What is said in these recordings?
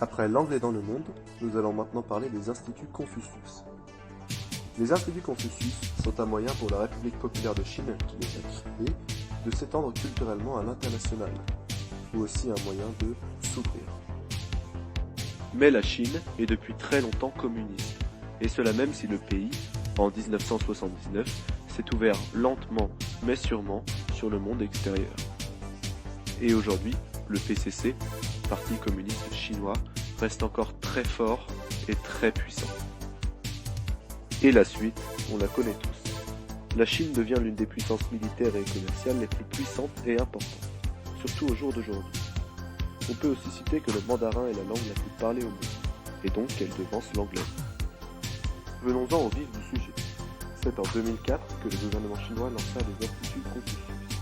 Après l'anglais dans le monde, nous allons maintenant parler des instituts Confucius. Les instituts Confucius sont un moyen pour la République populaire de Chine, qui les a créés, de s'étendre culturellement à l'international, ou aussi un moyen de s'ouvrir. Mais la Chine est depuis très longtemps communiste, et cela même si le pays, en 1979, s'est ouvert lentement mais sûrement sur le monde extérieur. Et aujourd'hui, le PCC, Parti communiste chinois, reste encore très fort et très puissant. Et la suite, on la connaît tous. La Chine devient l'une des puissances militaires et commerciales les plus puissantes et importantes, surtout au jour d'aujourd'hui. On peut aussi citer que le mandarin est la langue la plus parlée au monde, et donc qu'elle devance l'anglais. Venons-en au vif du sujet. C'est en 2004 que le gouvernement chinois lança les instituts Confucius.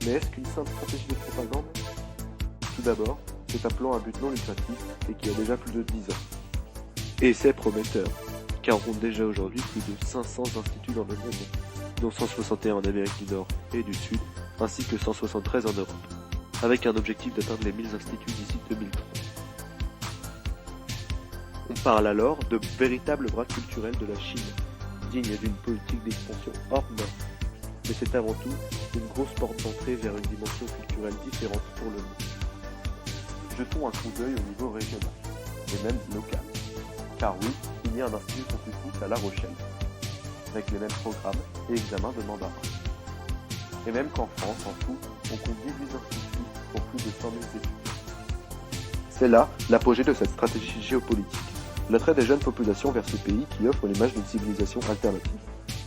Mais est-ce qu'une simple stratégie de propagande ? Tout d'abord, c'est un plan à but non lucratif et qui a déjà plus de 10 ans. Et c'est prometteur, car on compte déjà aujourd'hui plus de 500 instituts dans le monde, dont 161 en Amérique du Nord et du Sud, ainsi que 173 en Europe, avec un objectif d'atteindre les 1000 instituts d'ici 2030. On parle alors de véritable bras culturel de la Chine, digne d'une politique d'expansion hors norme. Mais c'est avant tout une grosse porte d'entrée vers une dimension culturelle différente pour le monde. Jetons un coup d'œil au niveau régional, et même local. Car oui, il y a un institut Confucius à La Rochelle, avec les mêmes programmes et examens de mandarin. Et même qu'en France, en tout, on compte 18 instituts pour plus de 100 000 étudiants. C'est là l'apogée de cette stratégie géopolitique, l'attrait des jeunes populations vers ce pays qui offre l'image d'une civilisation alternative.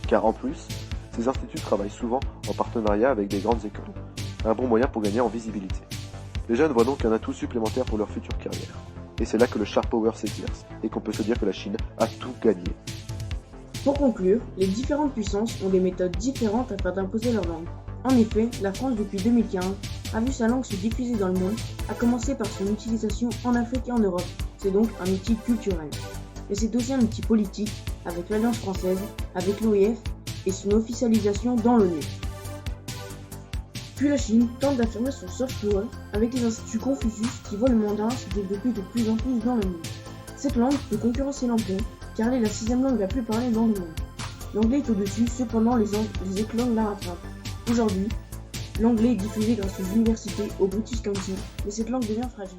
Car en plus, ces instituts travaillent souvent en partenariat avec des grandes écoles, un bon moyen pour gagner en visibilité. Les jeunes voient donc un atout supplémentaire pour leur future carrière. Et c'est là que le Sharp Power s'exerce, et qu'on peut se dire que la Chine a tout gagné. Pour conclure, les différentes puissances ont des méthodes différentes afin d'imposer leur langue. En effet, la France depuis 2015 a vu sa langue se diffuser dans le monde, à commencer par son utilisation en Afrique et en Europe. C'est donc un outil culturel. Mais c'est aussi un outil politique, avec l'Alliance française, avec l'OIF et son officialisation dans l'ONU. Puis la Chine tente d'affirmer son soft power avec les instituts Confucius qui voient le mandarin se développer de plus en plus dans le monde. Cette langue peut concurrencer l'anglais car elle est la 6e langue la plus parlée dans le monde. L'anglais est au-dessus, cependant les autres langues la rattrapent. Aujourd'hui, l'anglais est diffusé grâce aux universités, au British Council, mais cette langue devient fragile.